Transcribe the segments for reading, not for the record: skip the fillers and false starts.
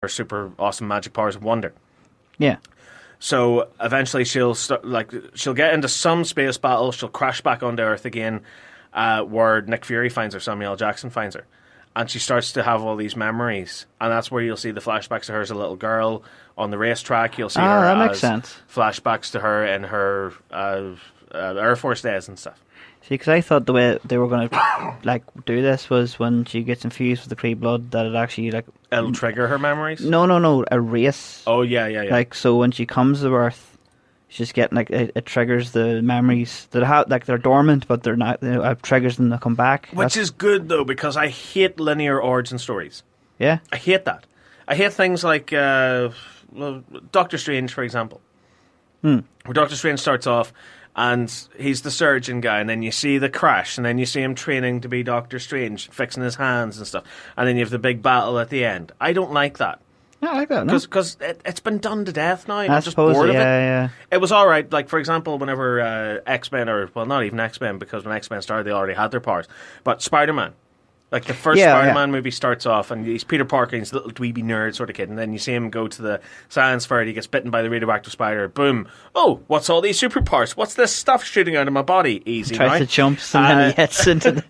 her super awesome magic powers of wonder. Yeah. So eventually she'll get into some space battle. She'll crash back onto Earth again, where Nick Fury finds her, Samuel L. Jackson finds her, and she starts to have all these memories. And that's where you'll see the flashbacks to her as a little girl on the racetrack. You'll see her that as makes sense. Flashbacks to her in her Air Force days and stuff. See, because I thought the way they were going to like do this was when she gets infused with the Kree blood, that it actually like It'll trigger her memories. No, erase. Oh yeah. Like, so when she comes to Earth, she's getting like it triggers the memories that have like they're dormant, but they're not. It triggers them to come back. Which is good though, because I hate linear origin stories. Yeah, I hate that. I hate things like Doctor Strange, for example, where Doctor Strange starts off and he's the surgeon guy, and then you see the crash, and then you see him training to be Doctor Strange, fixing his hands and stuff, and then you have the big battle at the end. I don't like that. Yeah, I like that. Because it's been done to death now. I'm just suppose, bored of it. Yeah. It was all right. Like, for example, whenever X-Men, or, well, not even X-Men, because when X-Men started, they already had their powers. But Spider-Man. Like, the first Spider-Man movie starts off, and he's Peter Parker, and he's a little dweeby nerd sort of kid, and then you see him go to the science fair, and he gets bitten by the radioactive spider. Boom. Oh, what's all these superpowers? What's this stuff shooting out of my body? Easy, Tries to jump, and then he hits into the...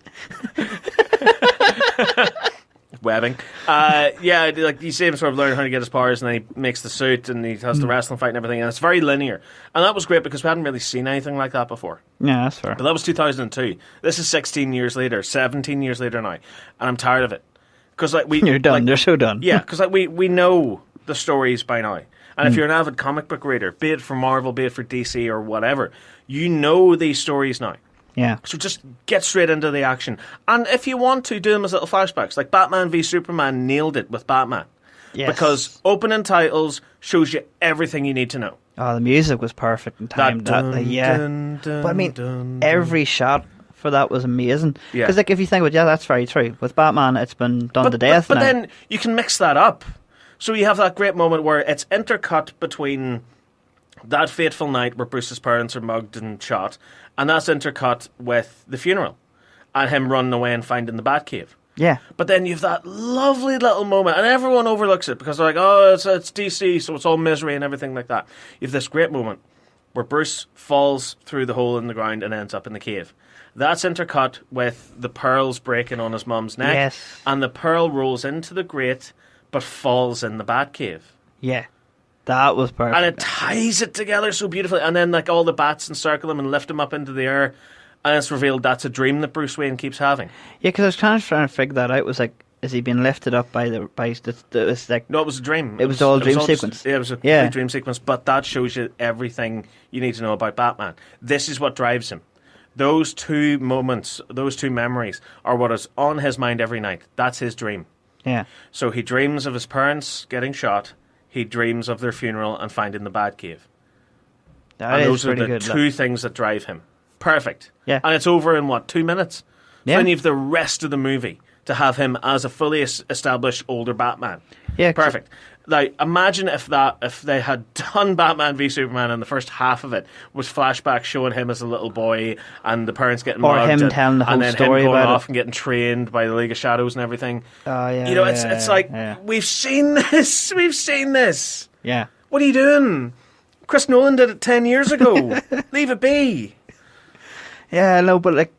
webbing. Yeah, like you see him sort of learn how to get his powers, and then he makes the suit, and he has the wrestling fight and everything, and it's very linear. And that was great because we hadn't really seen anything like that before. Yeah, that's fair. But that was 2002. This is 16 years later, 17 years later now, and I'm tired of it. Because like You're done. like, They're so done. Yeah, because like we know the stories by now. And if you're an avid comic book reader, be it for Marvel, be it for DC or whatever, you know these stories now. Yeah. So just get straight into the action. And if you want to, do them as little flashbacks. Like Batman v Superman nailed it with Batman. Yes. Because opening titles shows you everything you need to know. Oh, the music was perfect in time. Yeah. But I mean, every shot for that was amazing. Yeah. Because like, if you think about it, yeah, that's very true. With Batman, it's been done to death But now. then you can mix that up. So you have that great moment where it's intercut between that fateful night where Bruce's parents are mugged and shot, and that's intercut with the funeral and him running away and finding the Batcave. Yeah. But then you have that lovely little moment, and everyone overlooks it because they're like, oh, it's DC, so it's all misery and everything like that. You have this great moment where Bruce falls through the hole in the ground and ends up in the cave. That's intercut with the pearls breaking on his mum's neck, Yes. and the pearl rolls into the grate but falls in the Batcave. Yeah. That was perfect. And it ties it together so beautifully. And then like all the bats encircle him and lift him up into the air. And it's revealed that's a dream that Bruce Wayne keeps having. Yeah, because I was kind of trying to figure that out. It was like, is he being lifted up by the... it's like, No, it was a dream. It was all a dream sequence. It was a complete dream sequence. But that shows you everything you need to know about Batman. This is what drives him. Those two moments, those two memories are what is on his mind every night. That's his dream. Yeah. So he dreams of his parents getting shot. He dreams of their funeral and finding the Batcave. That and is those are pretty the good. two things that drive him. Perfect. Yeah. And it's over in, 2 minutes? So Yeah. then you have the rest of the movie to have him as a fully established older Batman. Yeah. Perfect. Like, imagine if they had done Batman v Superman and the first half of it was flashbacks showing him as a little boy and the parents getting Or mugged him telling the whole and then story him going about off it. and getting trained by the League of Shadows and everything. Oh, yeah. You know, it's like, we've seen this. We've seen this. Yeah. What are you doing? Chris Nolan did it 10 years ago. Leave it be. Yeah, I know, but like...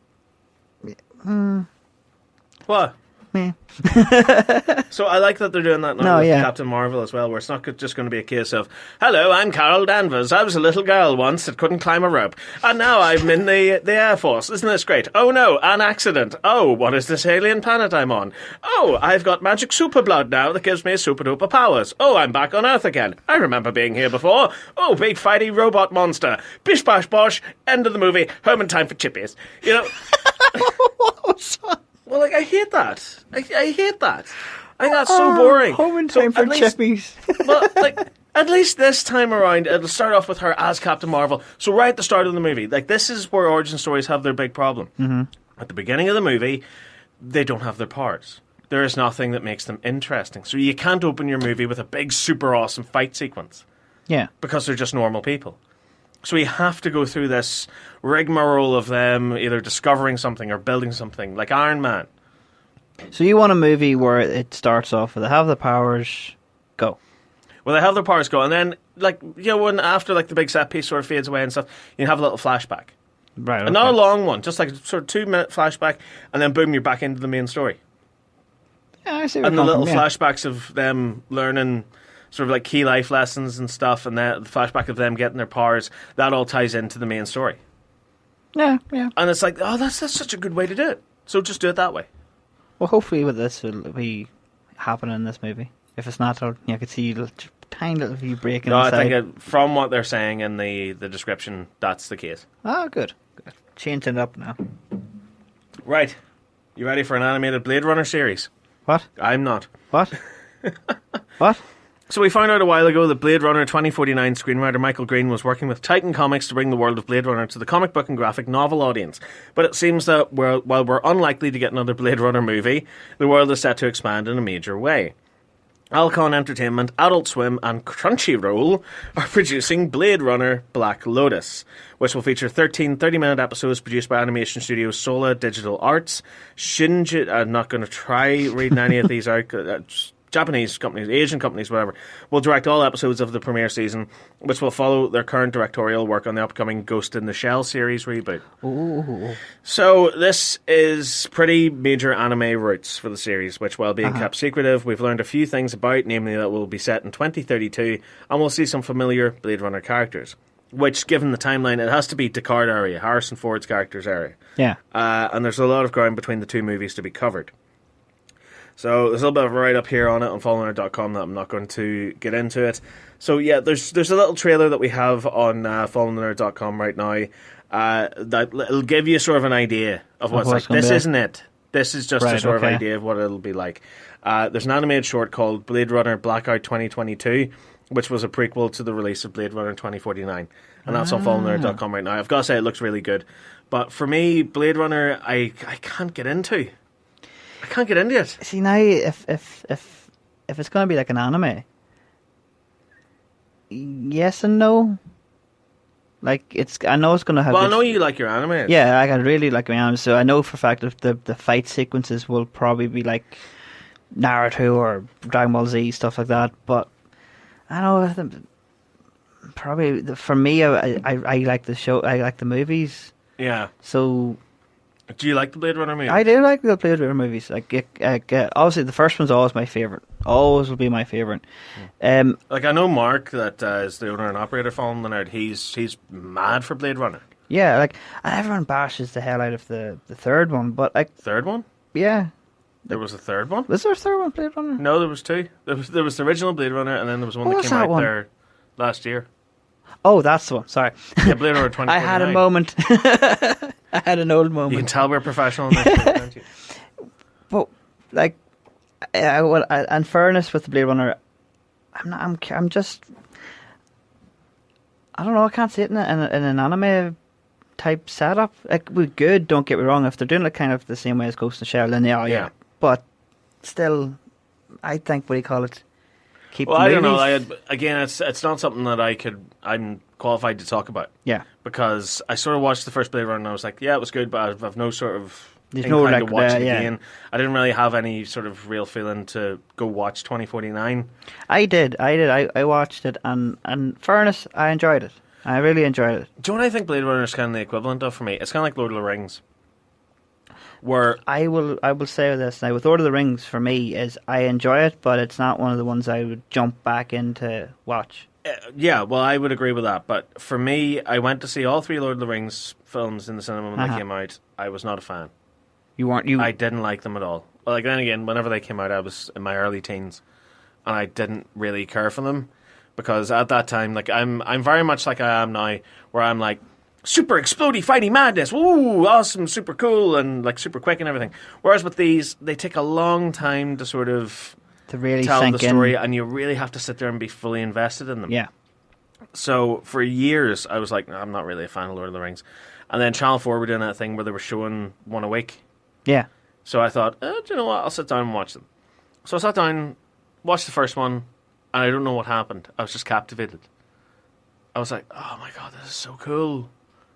What? Meh. So I like that they're doing that now with Captain Marvel as well, where it's not just going to be a case of, hello, I'm Carol Danvers. I was a little girl once that couldn't climb a rope, and now I'm in the Air Force. Isn't this great? Oh no, an accident. Oh, what is this alien planet I'm on? Oh, I've got magic super blood now that gives me super duper powers. Oh, I'm back on Earth again. I remember being here before. Oh, big fighty robot monster. Bish bash bosh. End of the movie. Home in time for chippies. You know. Well, like, I hate that. I hate that. I think that's so boring. Home in time for chippies. Well, like, at least this time around, it'll start off with her as Captain Marvel. So right at the start of the movie, like, this is where origin stories have their big problem. Mm-hmm. At the beginning of the movie, they don't have their powers. There is nothing that makes them interesting. So you can't open your movie with a big, super awesome fight sequence. Yeah. Because they're just normal people. So we have to go through this rigmarole of them either discovering something or building something, like Iron Man. So you want a movie where it starts off with they have the powers, go. Well, they have their powers go, and then, when after, the big set piece sort of fades away and stuff, you have a little flashback. Right, okay. And not a long one, just a sort of 2-minute flashback, and then boom, you're back into the main story. Yeah, I see what and the little flashbacks of them learning sort of key life lessons and stuff, and the flashback of them getting their powers, that all ties into the main story. Yeah. And it's that's such a good way to do it. So just do it that way. Well, hopefully with this will be happening in this movie. If it's not, I could see a tiny little few breaking inside. I think from what they're saying in the description, that's the case. Oh, good. Changing it up now. Right. You ready for an animated Blade Runner series? What? I'm not. What? What? So we found out a while ago that Blade Runner 2049 screenwriter Michael Green was working with Titan Comics to bring the world of Blade Runner to the comic book and graphic novel audience. But it seems that while we're unlikely to get another Blade Runner movie, the world is set to expand in a major way. Alcon Entertainment, Adult Swim and Crunchyroll are producing Blade Runner Black Lotus, which will feature 13 30-minute episodes produced by animation studio Sola Digital Arts. Shinji, I'm not going to try reading any of these out. Japanese companies, Asian companies, whatever, will direct all episodes of the premiere season, which will follow their current directorial work on the upcoming Ghost in the Shell series reboot. Ooh. So this is pretty major anime roots for the series, which, while being kept secretive, we've learned a few things about, namely that it will be set in 2032, and we'll see some familiar Blade Runner characters. Which, given the timeline, it has to be Deckard area, Harrison Ford's character's area. Yeah. And there's a lot of ground between the two movies to be covered. So there's a little bit of a write-up here on it on FallenNerd.com that I'm not going to get into it. So yeah, there's a little trailer that we have on FallenNerd.com right now that it'll give you sort of an idea of what's like. This isn't it. This is just a sort of idea of what it'll be like. There's an animated short called Blade Runner Blackout 2022, which was a prequel to the release of Blade Runner 2049. And that's on FallenNerd.com right now. I've got to say, it looks really good. But for me, Blade Runner, I can't get into. I can't get into it. See, now, if it's going to be like an anime, yes and no. I know it's going to have... Well, I know you like your anime. Yeah, I really like my anime, so I know for a fact that the fight sequences will probably be like Naruto or Dragon Ball Z, stuff like that, but I don't know, probably, for me, I like the show, I like the movies. Yeah. So... Do you like the Blade Runner movies? I do like the Blade Runner movies. Obviously, the first one's always my favourite. Always will be my favourite. I know Mark, that is the owner and operator of Fallen Nerd. He's mad for Blade Runner. Yeah, everyone bashes the hell out of the third one, but third one? Yeah. There was a third one? Was there a third one, Blade Runner? No, there was two. There was the original Blade Runner, and then there was one that came out there last year. Oh, that's the one. Sorry. Yeah, Blade Runner 2049. I had a moment. I had an old moment. You can tell we're professional in this, can't you? But in fairness with the Blade Runner, I'm just, I don't know. I can't see it in an anime type setup. We're good. Don't get me wrong. If they're doing it kind of the same way as Ghost in the Shell, then yeah. But still, I think what do you call it? I don't know. Again, it's not something that I'm qualified to talk about. Yeah. Because I sort of watched the first Blade Runner and I was like, yeah, it was good, but I've no sort of to watch it again. I didn't really have any sort of real feeling to go watch 2049. I did. I watched it, and in fairness, I enjoyed it. I really enjoyed it. Do you know what I think Blade Runner is kind of the equivalent of for me? It's kind of like Lord of the Rings. Where I will say this now, with Lord of the Rings, for me, is I enjoy it, but it's not one of the ones I would jump back in to watch. Yeah, well, I would agree with that, but for me, I went to see all 3 Lord of the Rings films in the cinema when they came out. I was not a fan. You weren't? I didn't like them at all. Well, then again, whenever they came out, I was in my early teens, and I didn't really care for them, because at that time, I'm very much like I am now, where I'm like, super explodey fighty madness, woo, awesome, super cool, and super quick and everything. Whereas with these, they take a long time to sort of really tell the story, and you really have to sit there and be fully invested in them. Yeah. So for years, I was like, I'm not really a fan of Lord of the Rings. And then Channel 4 were doing that thing where they were showing one a week. Yeah. So I thought, do you know what, I'll sit down and watch them. So I sat down, watched the first one, and I don't know what happened. I was just captivated. I was like, oh my god, this is so cool.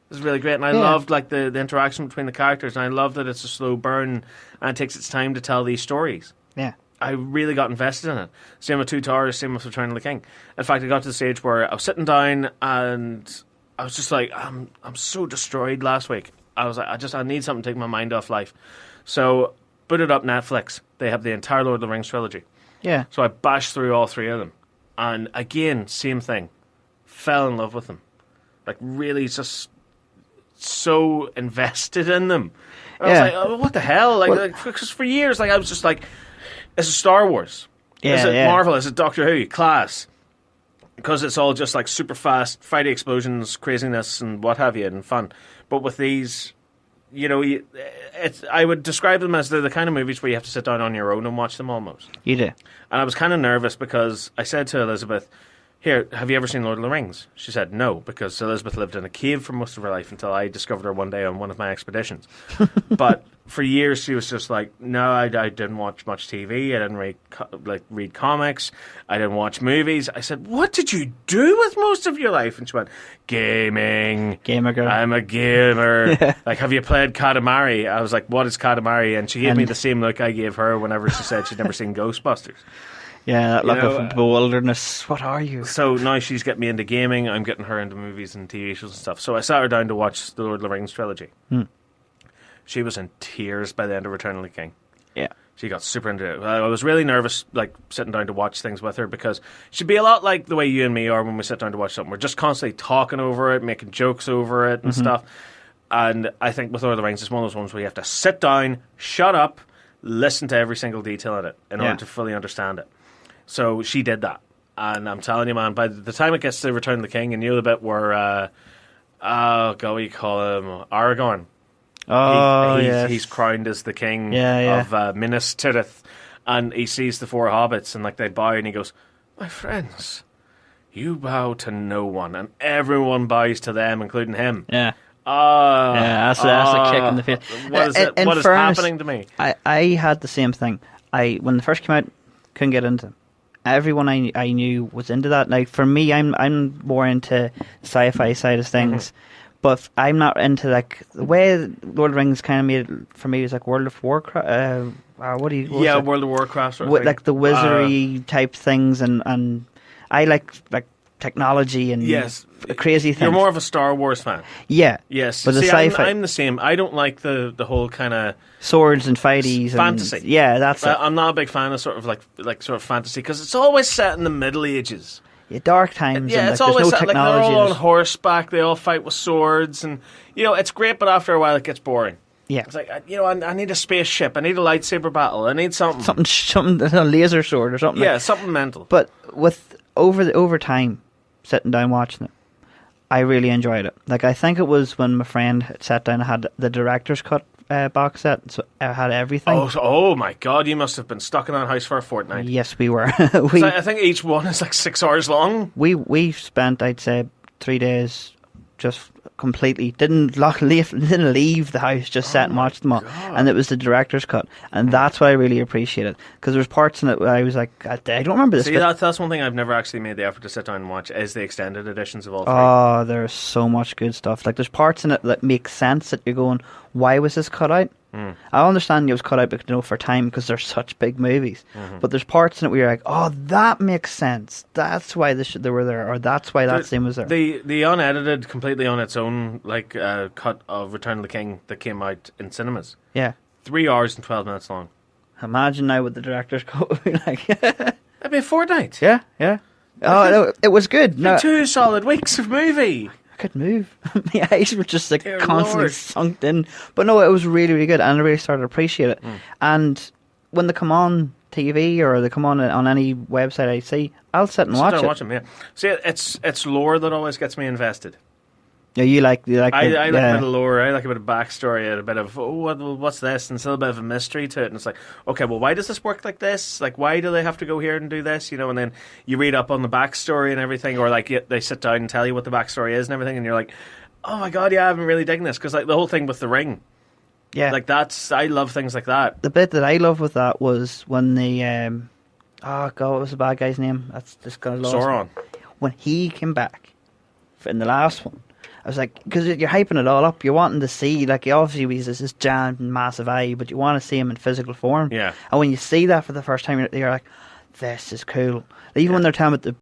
This is really great, and I loved the interaction between the characters, and I love that it's a slow burn and it takes its time to tell these stories. Yeah. I really got invested in it. Same with Two Towers, same with Return of the King. In fact, I got to the stage where I was sitting down and I was just like, I'm so destroyed last week. I was like, I need something to take my mind off life. So, booted up Netflix. They have the entire Lord of the Rings trilogy. Yeah. So I bashed through all 3 of them. And again, same thing. Fell in love with them. Like, really just so invested in them. And I was like, oh, what the hell? Because for years, I was just like, is it Star Wars? Is it Marvel? Is it Doctor Who? Class. Because it's all just like super fast, fighty explosions, craziness, and what have you, and fun. But with these, I would describe them as they're the kind of movies where you have to sit down on your own and watch them almost. You do. And I was kind of nervous because I said to Elizabeth, here, have you ever seen Lord of the Rings? She said no, because Elizabeth lived in a cave for most of her life until I discovered her one day on one of my expeditions. But for years she was just like, no, I didn't watch much TV. I didn't read comics. I didn't watch movies. I said, what did you do with most of your life? And she went, gaming. Gamer girl. I'm a gamer. Like, have you played Katamari? I was like, what is Katamari? And she gave me the same look I gave her whenever she said she'd never seen Ghostbusters. Yeah, that look of bewilderness. What are you? So now she's getting me into gaming. I'm getting her into movies and TV shows and stuff. So I sat her down to watch the Lord of the Rings trilogy. She was in tears by the end of Return of the King. Yeah. She got super into it. I was really nervous, like, sitting down to watch things with her because she'd be a lot like the way you and me are when we sit down to watch something. We're just constantly talking over it, making jokes over it and stuff. And I think with Lord of the Rings, it's one of those ones where you have to sit down, shut up, listen to every single detail in it in order to fully understand it. So she did that. And I'm telling you, man, by the time it gets to Return of the King, and you know the bit where, what do you call him? Aragorn. Oh, he's crowned as the king of Minas Tirith. And he sees the 4 hobbits, and like they bow, and he goes, my friends, you bow to no one. And everyone bows to them, including him. Yeah. That's a kick in the face. What is happening to me? I had the same thing. When they first came out, couldn't get into them. Everyone I knew was into that. Like, for me, I'm more into the sci-fi side of things, but I'm not into, like, the way Lord of the Rings kind of made it for me was like World of Warcraft. World of Warcraft sort of thing. Like the wizardry type things, and I like technology and crazy things. You're more of a Star Wars fan. Yeah. Yes. But the sci-fi, I'm the same. I don't like the whole kind of swords and fighties fantasy. Yeah, that's it. I'm not a big fan of sort of like sort of fantasy because it's always set in the Middle Ages. Yeah, dark times. Yeah, and, it's always no set, technology. like, they're all on horseback. They all fight with swords, and it's great. But after a while, it gets boring. Yeah, it's like I need a spaceship. I need a lightsaber battle. I need something, a laser sword or something. Yeah, something mental. But with over time, sitting down watching it, I really enjoyed it. Like, I think it was when my friend sat down and had the director's cut box set, so I had everything. Oh my God, you must have been stuck in that house for a fortnight. Yes, we were. I think each one is like 6 hours long. We spent, I'd say, 3 days just completely didn't leave the house, just sat and watched them all. And it was the director's cut, and that's what I really appreciated, because there's parts in it where I was like, I don't remember this. See, that's one thing I've never actually made the effort to sit down and watch, is the extended editions of all 3. Oh, there's so much good stuff. Like, there's parts in it that make sense that you're going, why was this cut out? I understand it was cut out because, for time, because they're such big movies. But there's parts in it where you're like, oh, that makes sense. That's why they were there, or that's why that scene was there. The unedited, completely on its own, cut of Return of the King that came out in cinemas. Yeah. 3 hours and 12 minutes long. Imagine now what the director's cut would be like. That'd be a fortnight. Yeah. Oh, no, it was good. No, 2 solid weeks of movie. I couldn't move. My eyes were just constantly Lord. sunk in. But no, it was really, really good, and I really started to appreciate it. And when they come on TV or they come on any website I see, I'll sit and watch it. Watch them, yeah. See, it's lore that always gets me invested. Yeah, you like. I like a bit of lore. I like a bit of backstory and a bit of what's this, and still a bit of a mystery to it. And it's like, okay, well, why does this work like this? Like, why do they have to go here and do this? And then you read up on the backstory and everything, or they sit down and tell you what the backstory is and everything, and you're like, oh my God, yeah, I've been really digging this, because the whole thing with the ring. Yeah, I love things like that. The bit that I love with that was when the what was the bad guy's name? That's just gonna lost. Sauron. When he came back in the last one. I was like, because you're hyping it all up, you're wanting to see, like, obviously he's this giant, massive eye, but you want to see him in physical form. Yeah. And when you see that for the first time, you're like, this is cool. Even when they're talking about